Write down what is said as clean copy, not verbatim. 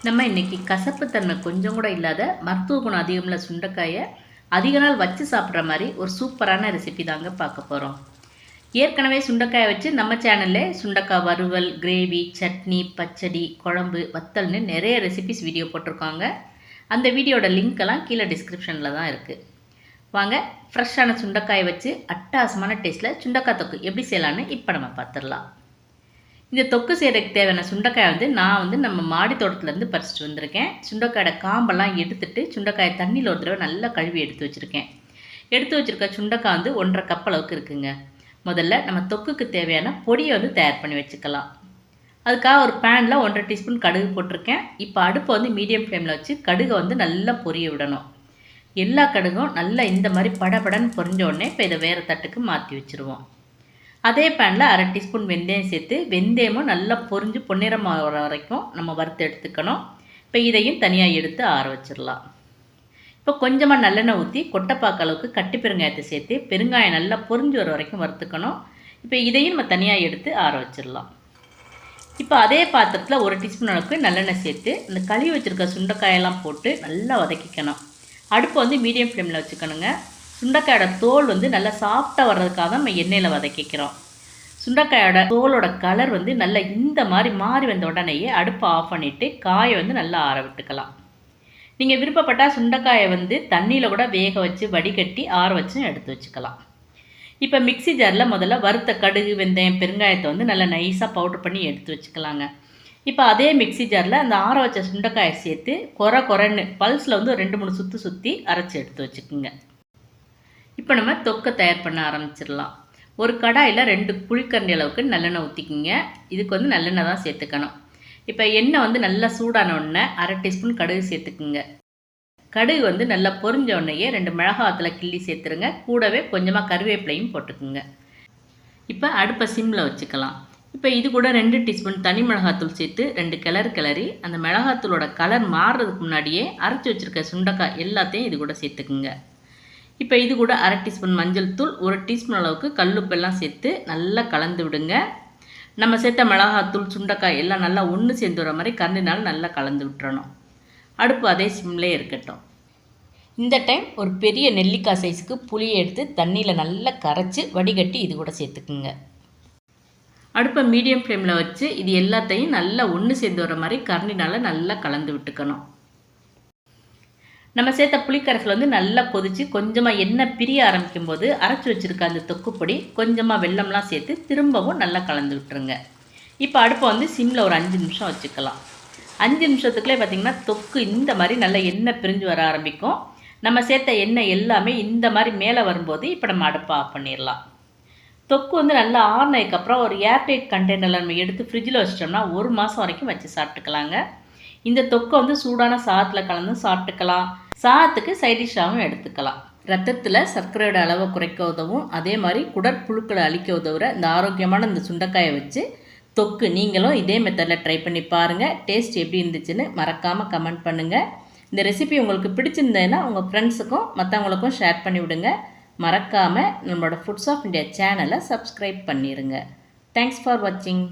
நம்ம இன்றைக்கி கசப்புத்தன்மை கொஞ்சம் கூட இல்லாத மருத்துவ குணம் அதிகமுள்ள சுண்டைக்காயை அதிக நாள் வச்சு சாப்பிட்ற மாதிரி ஒரு சூப்பரான ரெசிபி தாங்க பார்க்க போகிறோம். ஏற்கனவே சுண்டைக்காயை வச்சு நம்ம சேனலில் சுண்டைக்காய் வறுவல், கிரேவி, சட்னி, பச்சடி, குழம்பு, வத்தல்னு நிறைய ரெசிபிஸ் வீடியோ போட்டிருக்காங்க. அந்த வீடியோட லிங்க்கெல்லாம் கீழே டிஸ்கிரிப்ஷனில் தான் இருக்குது. வாங்க ஃப்ரெஷ்ஷான சுண்டைக்காயை வச்சு அட்டகாசமான டேஸ்ட்டில் சுண்டைக்காய் தொக்கு எப்படி செய்யலான்னு இப்போ நம்ம பார்த்துடலாம். இந்த தொக்கு செய்கிறதுக்கு தேவையான சுண்டைக்காயை நான் நம்ம மாடி தோட்டத்துலேருந்து பறிச்சிட்டு வந்திருக்கேன். சுண்டைக்காயோட காம்பெல்லாம் எடுத்துட்டு சுண்டைக்காயை தண்ணியில் ஒரு தடவை நல்லா கழுவி எடுத்து வச்சுருக்கேன். எடுத்து வச்சுருக்க சுண்டைக்காய் 1.5 கப் அளவுக்கு இருக்குங்க. முதல்ல நம்ம தொக்குக்கு தேவையான பொடியை தயார் பண்ணி வச்சுக்கலாம். அதுக்காக ஒரு பேனில் 1.5 டீஸ்பூன் கடுகு போட்டிருக்கேன். இப்போ அடுப்பை மீடியம் ஃப்ளேமில் வச்சு கடுகை நல்லா பொரிய விடணும். எல்லா கடுகும் நல்லா இந்த மாதிரி படபடன்னு பொரிஞ்ச உடனே இப்போ இதை வேறு தட்டுக்கு மாற்றி வச்சுருவோம். அதே பேனில் 1/2 டீஸ்பூன் வெந்தயம் சேர்த்து வெந்தயமும் நல்லா பொரிஞ்சு பொன்னிறமாக வர வரைக்கும் நம்ம வறுத்து எடுத்துக்கணும். இப்போ இதையும் தனியாக எடுத்து ஆற வச்சிடலாம். இப்போ கொஞ்சமாக நல்லெண்ணெய் ஊற்றி கொட்டைப்பாக்கு அளவுக்கு கட்டி பெருங்காயத்தை சேர்த்து பெருங்காயம் நல்லா பொரிஞ்சு வர வரைக்கும் வறுத்துக்கணும். இப்போ இதையும் நம்ம தனியாக எடுத்து ஆற வச்சிடலாம். இப்போ அதே பாத்திரத்தில் 1 டீஸ்பூன் அளவுக்கு நல்லெண்ணெய் சேர்த்து இந்த கழுவி வச்சுருக்க சுண்டைக்காயெல்லாம் போட்டு நல்லா வதக்கிக்கணும். அடுப்பை மீடியம் ஃப்ளேமில் வச்சுக்கணுங்க. சுண்டைக்காயோட தோல் நல்லா சாஃப்டாக வர்றதுக்காக தான் நம்ம எண்ணெயில் வதக்கிக்கிறோம். சுண்டைக்காயோட தோலோட கலர் நல்லா இந்த மாதிரி மாறி வந்த உடனேயே அடுப்பை ஆஃப் பண்ணிவிட்டு காயை நல்லா ஆற விட்டுக்கலாம். நீங்கள் விருப்பப்பட்டால் சுண்டைக்காயை தண்ணியில் கூட வேக வச்சு வடிகட்டி ஆற வச்சும் எடுத்து வச்சுக்கலாம். இப்போ மிக்சி ஜாரில் முதல்ல வறுத்த கடுகு, வெந்தயம், பெருங்காயத்தை நல்லா நைஸாக பவுடர் பண்ணி எடுத்து வச்சுக்கலாங்க. இப்போ அதே மிக்சி ஜாரில் அந்த ஆற வச்ச சுண்டைக்காயை சேர்த்து குறைன்னு பல்ஸில் 2-3 சுற்றி அரைச்சி எடுத்து வச்சுக்குங்க. இப்போ நம்ம தொக்கை தயார் பண்ண ஆரம்பிச்சிடலாம். ஒரு கடாயில் 2 குழிக்கரண்டி அளவுக்கு நல்லெண்ணெய் ஊற்றிக்கிங்க. இதுக்கு நல்லெண்ணெய் தான் சேர்த்துக்கணும். இப்போ எண்ணெய் நல்லா சூடான உடனே 1/2 டீஸ்பூன் கடுகு சேர்த்துக்குங்க. கடுகு நல்லா பொரிஞ்ச உடனேயே 2 மிளகாத்தில் கிள்ளி சேர்த்துருங்க. கூடவே கொஞ்சமாக கருவேப்பிலையும் போட்டுக்குங்க. இப்போ அடுப்பை சிம்மில் வச்சுக்கலாம். இப்போ இது கூட 2 டீஸ்பூன் தனி மிளகாத்தூள் சேர்த்து 2 கிளறி அந்த மிளகாத்தூளோட கலர் மாறுறதுக்கு முன்னாடியே அரைச்சி வச்சுருக்க சுண்டைக்காய் எல்லாத்தையும் இது கூட சேர்த்துக்குங்க. இப்போ இது கூட 1/2 டீஸ்பூன் மஞ்சள் தூள், 1 டீஸ்பூன் அளவுக்கு கல்லுப்பெல்லாம் சேர்த்து நல்லா கலந்து விடுங்க. நம்ம சேர்த்த மிளகாத்தூள், சுண்டைக்காய் எல்லாம் நல்லா ஒன்று சேர்ந்து வர மாதிரி கரண்டினால் நல்லா கலந்து விட்டுறணும். அடுப்பு அதே சிம்லே இருக்கட்டும். இந்த டைம் ஒரு பெரிய நெல்லிக்காய் சைஸுக்கு புளியை எடுத்து தண்ணியில் நல்லா கரைச்சி வடிகட்டி இது கூட சேர்த்துக்குங்க. அடுப்பை மீடியம் ஃப்ளேமில் வச்சு இது எல்லாத்தையும் நல்லா ஒன்று சேர்ந்து வர மாதிரி கரண்டினால் நல்லா கலந்து விட்டுக்கணும். நம்ம சேர்த்த புளிக்கரைசல் நல்லா கொதித்து கொஞ்சமாக எண்ணெய் பிரிய ஆரம்பிக்கும் போது அரைச்சி வச்சுருக்க அந்த தொக்குப்பொடி கொஞ்சமாக வெல்லம்லாம் சேர்த்து திரும்பவும் நல்லா கலந்து விட்டுருங்க. இப்போ அடுப்பை சிம்மில் ஒரு 5 நிமிஷம் வச்சுக்கலாம். 5 நிமிஷத்துக்குள்ளே பார்த்திங்கன்னா தொக்கு இந்த மாதிரி நல்லா எண்ணெய் பிரிஞ்சு வர ஆரம்பிக்கும். நம்ம சேர்த்த எண்ணெய் எல்லாமே இந்த மாதிரி மேலே வரும்போது இப்போ நம்ம அடுப்பை ஆஃப் பண்ணிடலாம். தொக்கு நல்லா ஆறுனதுக்கப்புறம் ஒரு ஏர்டைட் கண்டெய்னரில் நம்ம எடுத்து ஃப்ரிட்ஜில் வச்சிட்டோம்னா 1 மாதம் வரைக்கும் வச்சு சாப்பிட்டுக்கலாங்க. இந்த தொக்கை சூடான சாதத்தில் கலந்து சாப்பிட்டுக்கலாம். சாதத்துக்கு சைடிஷாகவும் எடுத்துக்கலாம். ரத்தத்தில் சர்க்கரையோட அளவை குறைக்க உதவும். அதே மாதிரி குடற்புழுக்களை அழிக்க உதவுற இந்த ஆரோக்கியமான இந்த சுண்டைக்காயை வச்சு தொக்கு நீங்களும் இதே மெத்தடில் ட்ரை பண்ணி பாருங்கள். டேஸ்ட் எப்படி இருந்துச்சுன்னு மறக்காமல் கமெண்ட் பண்ணுங்கள். இந்த ரெசிபி உங்களுக்கு பிடிச்சிருந்ததுன்னா உங்கள் ஃப்ரெண்ட்ஸுக்கும் மற்றவங்களுக்கும் ஷேர் பண்ணி விடுங்க. மறக்காமல் நம்மளோட ஃபுட்ஸ் ஆஃப் இந்தியா சேனலை சப்ஸ்கிரைப் பண்ணிடுங்க. தேங்க்ஸ் ஃபார் வாட்சிங்.